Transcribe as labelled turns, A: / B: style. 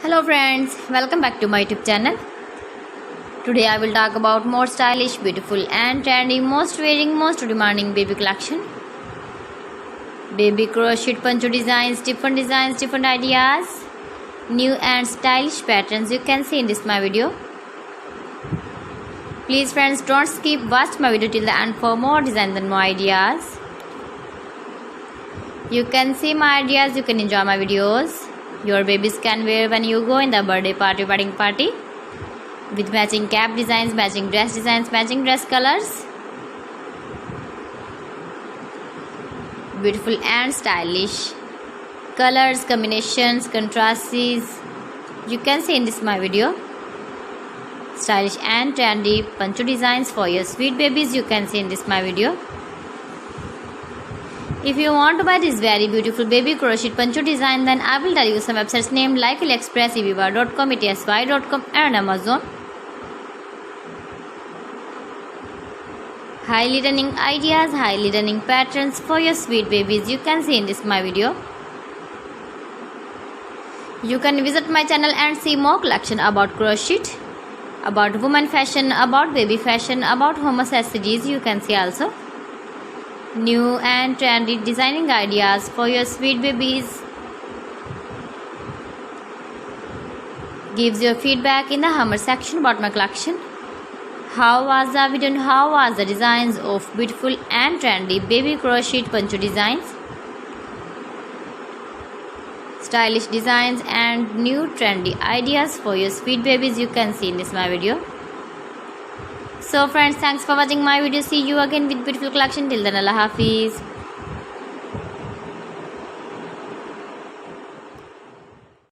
A: Hello friends, welcome back to my YouTube channel. Today I will talk about more stylish, beautiful and trendy, most wearing, most demanding baby collection. Baby crochet poncho designs, different ideas, new and stylish patterns you can see in this my video. Please friends, don't skip, watch my video till the end for more designs and more ideas. You can see my ideas, you can enjoy my videos. Your babies can wear when you go in the birthday party, wedding party, with matching cap designs, matching dress colors. Beautiful and stylish colors, combinations, contrasts you can see in this my video. Stylish and trendy poncho designs for your sweet babies you can see in this my video. If you want to buy this very beautiful baby crochet poncho design, then I will tell you some websites named like AliExpress, eBay.com, etsy.com and Amazon. Highly running ideas, highly running patterns for your sweet babies you can see in this my video. You can visit my channel and see more collection about crochet, about woman fashion, about baby fashion, about home accessories you can see also. New and trendy designing ideas for your sweet babies. Gives your feedback in the comment section about my collection. How was the video and how was the designs of beautiful and trendy baby crochet poncho designs? Stylish designs and new trendy ideas for your sweet babies you can see in this my video. So friends, thanks for watching my video. See you again with beautiful collection. Till then, Allah Hafiz.